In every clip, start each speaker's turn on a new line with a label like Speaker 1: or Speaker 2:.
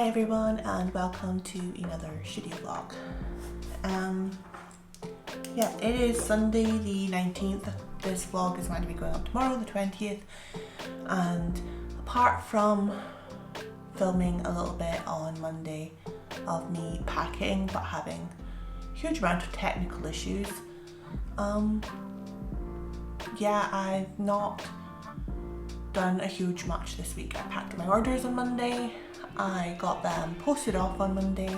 Speaker 1: everyone and welcome to another shitty vlog. Yeah, it is Sunday the 19th. This vlog is going to be going up tomorrow the 20th, and apart from filming a little bit on Monday of me packing but having a huge amount of technical issues, yeah, I've not done a huge much this week. I packed my orders on Monday, I got them posted off on Monday,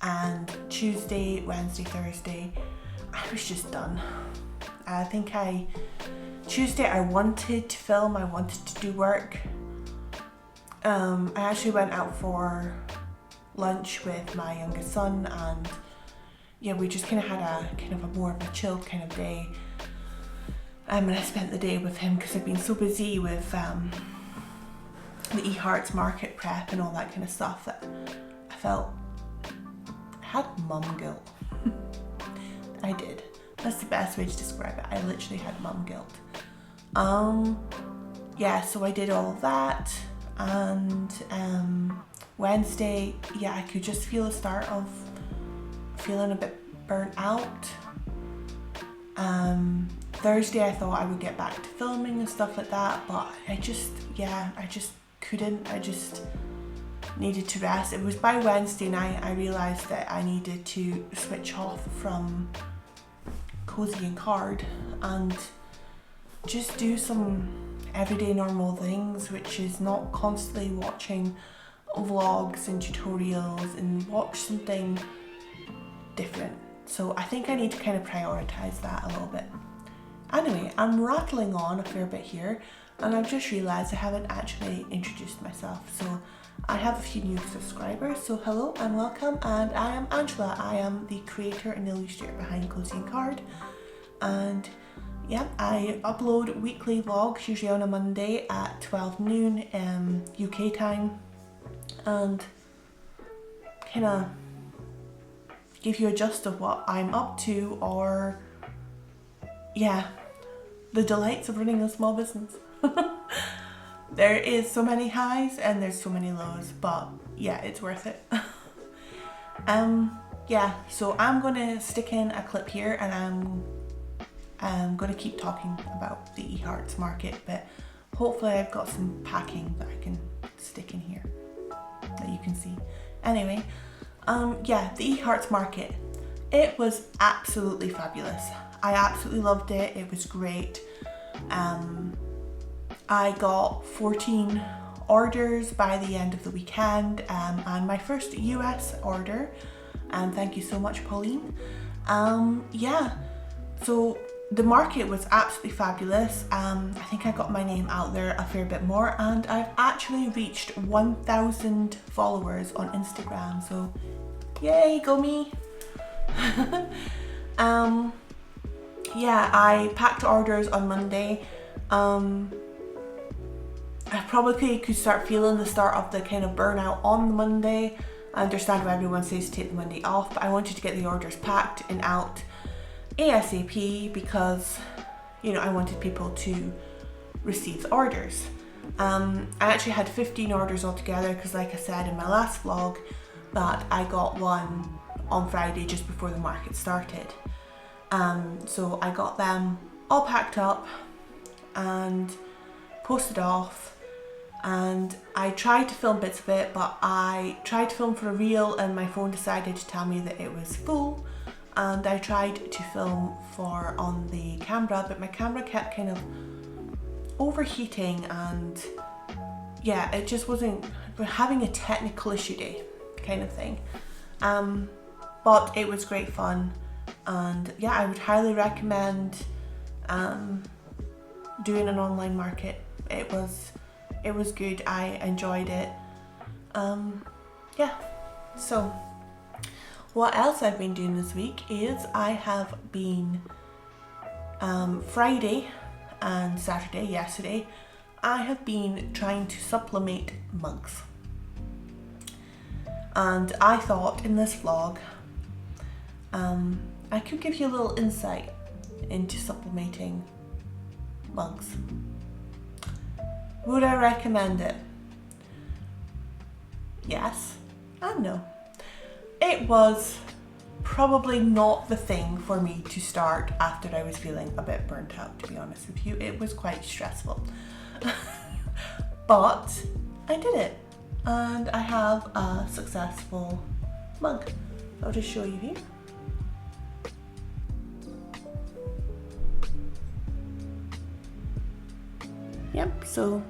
Speaker 1: and Tuesday, Wednesday, Thursday, I was just done. I think Tuesday I wanted to film, I wanted to do work. I actually went out for lunch with my youngest son, and yeah, we just kind of had a more of a chill kind of day. And I spent the day with him because I've been so busy with the eHearts market prep and all that kind of stuff that I felt I had mum guilt. I did. That's the best way to describe it. I literally had mum guilt. Yeah, so I did all of that, and Wednesday, yeah, I could just feel the start of feeling a bit burnt out. Thursday I thought I would get back to filming and stuff like that, but I just couldn't. I just needed to rest. It was by Wednesday night I realised that I needed to switch off from Cozy and Card and just do some everyday normal things, which is not constantly watching vlogs and tutorials, and watch something different. So I think I need to kind of prioritise that a little bit. Anyway, I'm rattling on a fair bit here, and I've just realised I haven't actually introduced myself. So I have a few new subscribers, so hello and welcome, and I am Angela. I am the creator and illustrator behind Cozy and Card, and yeah, I upload weekly vlogs, usually on a Monday at 12 noon UK time, and kind of give you a gist of what I'm up to, or yeah, the delights of running a small business. There is so many highs and there's so many lows, but yeah, it's worth it. Yeah, so I'm gonna stick in a clip here, and I'm gonna keep talking about the eHearts market, but hopefully I've got some packing that I can stick in here that you can see. Anyway, yeah, the eHearts market, it was absolutely fabulous. I absolutely loved it. It was great. I got 14 orders by the end of the weekend, and my first US order, and thank you so much, Pauline. Yeah, so the market was absolutely fabulous. I think I got my name out there a fair bit more, and I've actually reached 1,000 followers on Instagram, so yay, go me. Yeah, I packed orders on Monday. I probably could start feeling the start of the kind of burnout on the Monday. I understand why everyone says to take the Monday off, but I wanted to get the orders packed and out ASAP because, you know, I wanted people to receive the orders. I actually had 15 orders altogether because, like I said in my last vlog, that I got one on Friday just before the market started. So I got them all packed up and posted off, and I tried to film bits of it, but I tried to film for a reel and my phone decided to tell me that it was full, and I tried to film for on the camera, but my camera kept kind of overheating, and yeah, it just wasn't, we're having a technical issue day kind of thing. But it was great fun, and yeah, I would highly recommend doing an online market. It was good. I enjoyed it. Yeah, so what else I've been doing this week is I have been Friday and Saturday, yesterday, I have been trying to sublimate mugs, and I thought in this vlog I could give you a little insight into sublimating mugs. Would I recommend it? Yes. And no. It was probably not the thing for me to start after I was feeling a bit burnt out, to be honest with you. It was quite stressful. But I did it, and I have a successful mug. I'll just show you here. Yep, so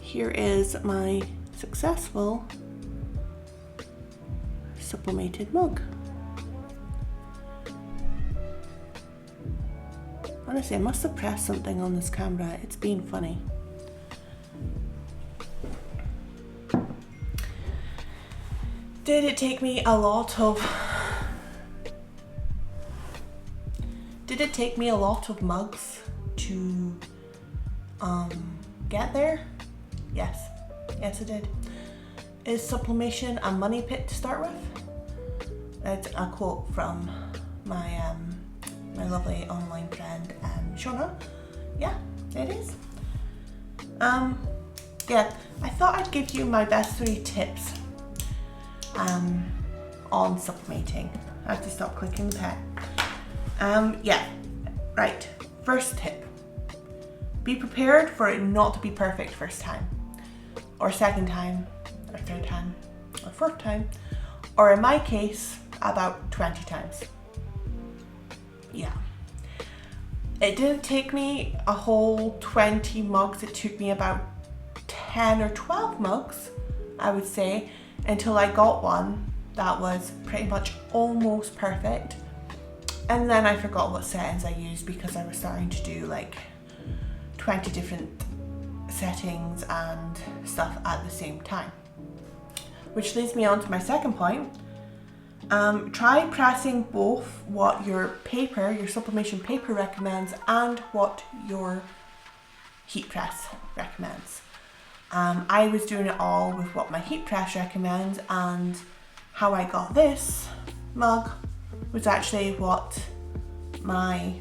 Speaker 1: here is my successful sublimated mug. Honestly, I must have pressed something on this camera. It's been funny. Did it take me a lot of mugs to get there? Yes it did. Is sublimation a money pit to start with? It's a quote from my my lovely online friend Shona. Yeah, it is. Yeah, I thought I'd give you my best 3 tips on sublimating. I have to stop clicking the pen. Yeah, right. First tip. Be prepared for it not to be perfect first time, or second time, or third time, or fourth time, or in my case, about 20 times. Yeah. It didn't take me a whole 20 mugs. It took me about 10 or 12 mugs, I would say, until I got one that was pretty much almost perfect. And then I forgot what settings I used because I was starting to do like 20 different settings and stuff at the same time. Which leads me on to my second point. Try pressing both what your sublimation paper recommends and what your heat press recommends. I was doing it all with what my heat press recommends, and how I got this mug was actually what my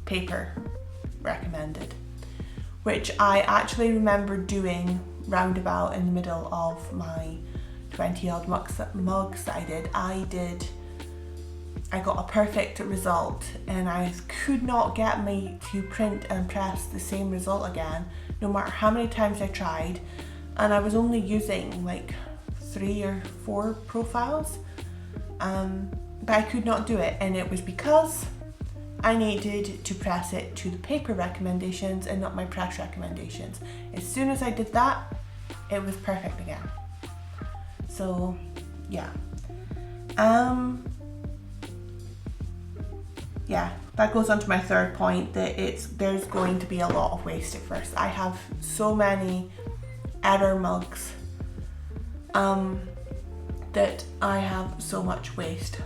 Speaker 1: paper recommended, which I actually remember doing roundabout in the middle of my 20 odd mugs that I did. I got a perfect result, and I could not get me to print and press the same result again, no matter how many times I tried. And I was only using like 3 or 4 profiles, but I could not do it, and it was because I needed to press it to the paper recommendations and not my press recommendations. As soon as I did that, it was perfect again. So yeah. Yeah, that goes on to my third point, that there's going to be a lot of waste at first. I have so many error mugs that I have so much waste.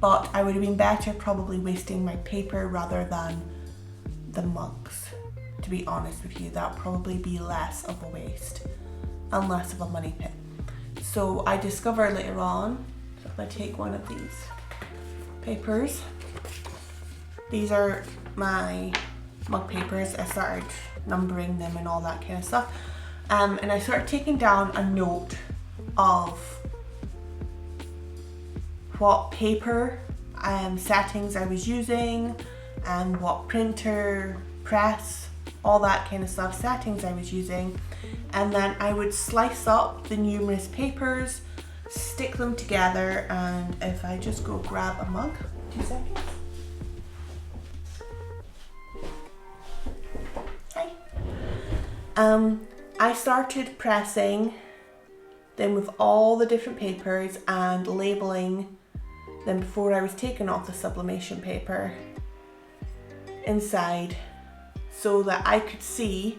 Speaker 1: But I would have been better probably wasting my paper rather than the mugs. To be honest with you, that would probably be less of a waste and less of a money pit. So I discovered later on, so if I take one of these papers, these are my mug papers. I started numbering them and all that kind of stuff. And I started taking down a note of what paper settings I was using, and what printer, press, all that kind of stuff, settings I was using. And then I would slice up the numerous papers, stick them together, and if I just go grab a mug, 2 seconds. Hi. I started pressing them with all the different papers and labeling them before I was taking off the sublimation paper inside, so that I could see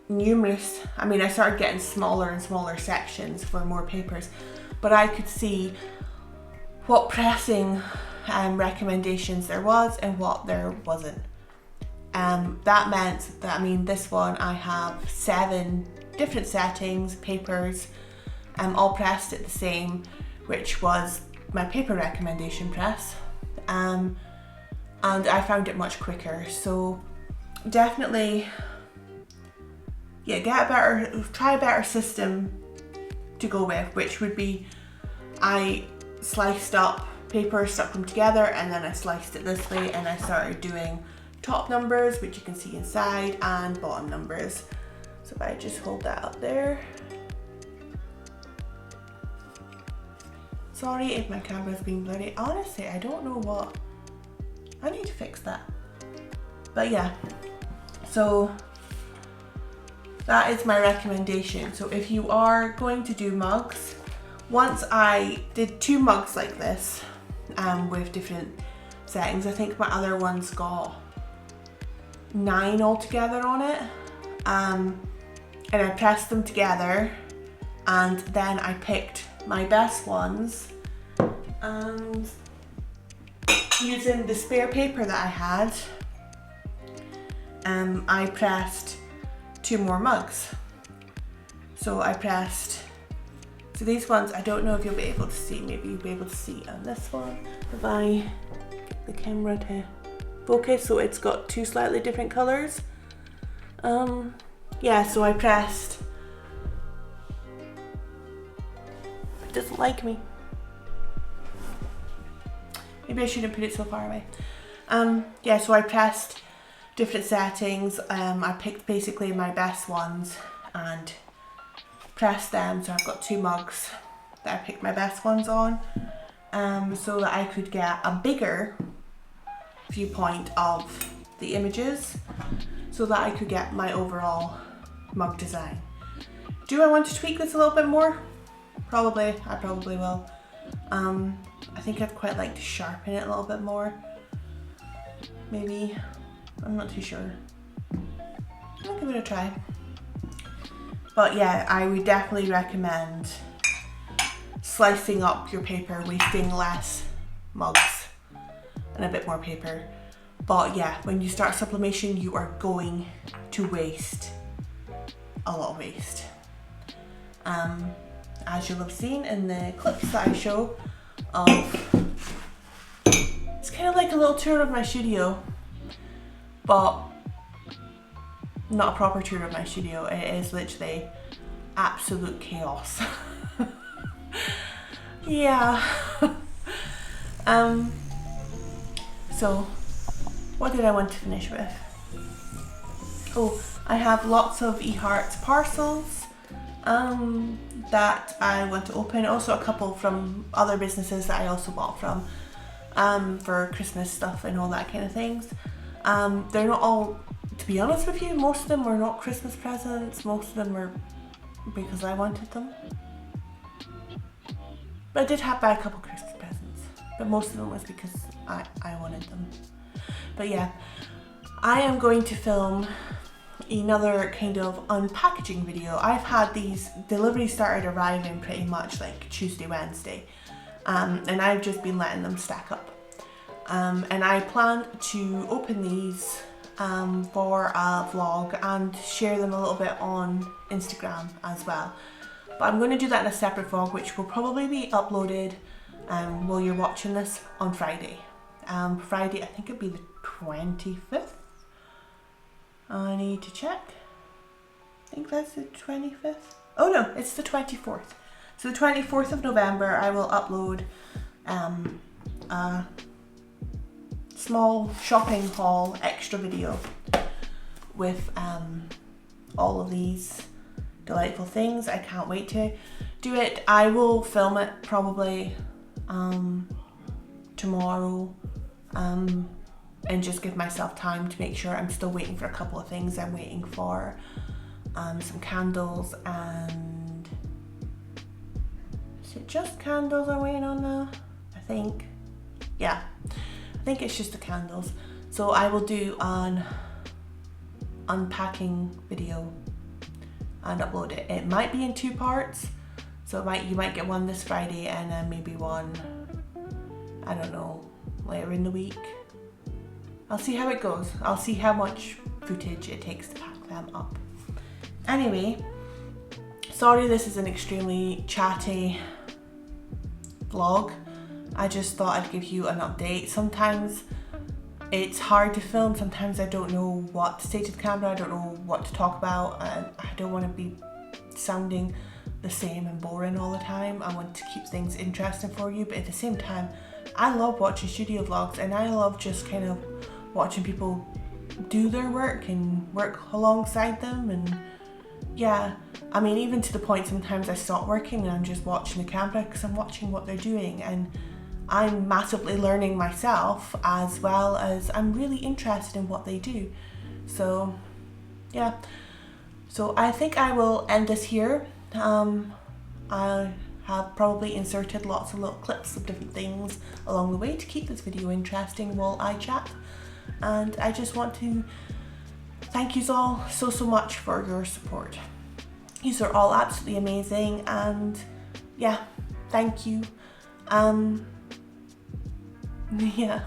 Speaker 1: numerous, I started getting smaller and smaller sections for more papers, but I could see what pressing recommendations there was and what there wasn't. That meant that, this one I have 7 different settings, papers, all pressed at the same, which was my paper recommendation press, and I found it much quicker. So definitely, yeah, try a better system to go with, which would be I sliced up paper, stuck them together, and then I sliced it this way, and I started doing top numbers, which you can see inside, and bottom numbers. So if I just hold that up there. Sorry if my camera's being blurry. Honestly, I don't know what, I need to fix that. But yeah, so that is my recommendation. So if you are going to do mugs, once I did 2 mugs like this with different settings. I think my other one's got 9 altogether on it. And I pressed them together, and then I picked my best ones, and using the spare paper that I had, I pressed 2 more mugs. So I pressed, so these ones, I don't know if you'll be able to see, maybe you'll be able to see on this one. If I get the camera to focus, so it's got 2 slightly different colours. Yeah, so I pressed, it doesn't like me. Maybe I shouldn't put it so far away. Yeah, so I pressed different settings. I picked basically my best ones and pressed them. So I've got 2 mugs that I picked my best ones on, so that I could get a bigger viewpoint of the images, so that I could get my overall mug design. Do I want to tweak this a little bit more? Probably, I probably will. I think I'd quite like to sharpen it a little bit more. Maybe, I'm not too sure. I'll give it a try. But yeah, I would definitely recommend slicing up your paper, wasting less mugs and a bit more paper. But yeah, when you start sublimation, you are going to waste a lot of waste. As you'll have seen in the clips that I show of, it's kind of like a little tour of my studio, but not a proper tour of my studio. It is literally absolute chaos. Yeah. So what did I want to finish with? Oh, I have lots of eHearts parcels that I want to open. Also a couple from other businesses that I also bought from for Christmas stuff and all that kind of things. They're not all, to be honest with you, most of them were not Christmas presents. Most of them were because I wanted them. But I did have buy a couple Christmas presents, but most of them was because I wanted them. But yeah, I am going to film another kind of unpackaging video. I've had these deliveries started arriving pretty much like Tuesday, Wednesday, and I've just been letting them stack up. And I plan to open these for a vlog and share them a little bit on Instagram as well. But I'm going to do that in a separate vlog, which will probably be uploaded while you're watching this on Friday. Friday, I think it'll be the 25th. I need to check. I think that's the 25th. Oh no, it's the 24th. So the 24th of November, I will upload a small shopping haul extra video with all of these delightful things. I can't wait to do it. I will film it probably tomorrow, and just give myself time to make sure. I'm still waiting for a couple of things. I'm waiting for some candles, and is it just candles I'm waiting on now? I think, yeah, I think it's just the candles. So I will do an unpacking video and upload it. It might be in 2 parts, so you might get one this Friday and then maybe one, I don't know, later in the week. I'll see how it goes. I'll see how much footage it takes to pack them up. Anyway, sorry this is an extremely chatty vlog. I just thought I'd give you an update. Sometimes it's hard to film. Sometimes I don't know what to say to the camera. I don't know what to talk about. And I don't want to be sounding the same and boring all the time. I want to keep things interesting for you, but at the same time, I love watching studio vlogs, and I love just kind of watching people do their work and work alongside them. And yeah, I mean, even to the point sometimes I stop working and I'm just watching the camera because I'm watching what they're doing, and I'm massively learning myself, as well as I'm really interested in what they do. So yeah, so I think I will end this here. I have probably inserted lots of little clips of different things along the way to keep this video interesting while I chat. And I just want to thank you all so much for your support. These are all absolutely amazing, and yeah, thank you. Yeah.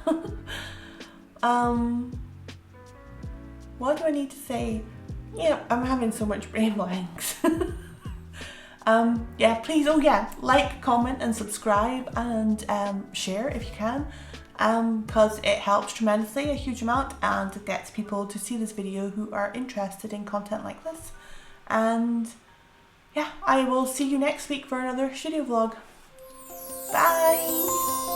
Speaker 1: What do I need to say? Yeah, I'm having so much brain blanks. Yeah, please, oh yeah, like, comment and subscribe, and share if you can, because it helps tremendously, a huge amount, and it gets people to see this video who are interested in content like this. And yeah, I will see you next week for another studio vlog. Bye!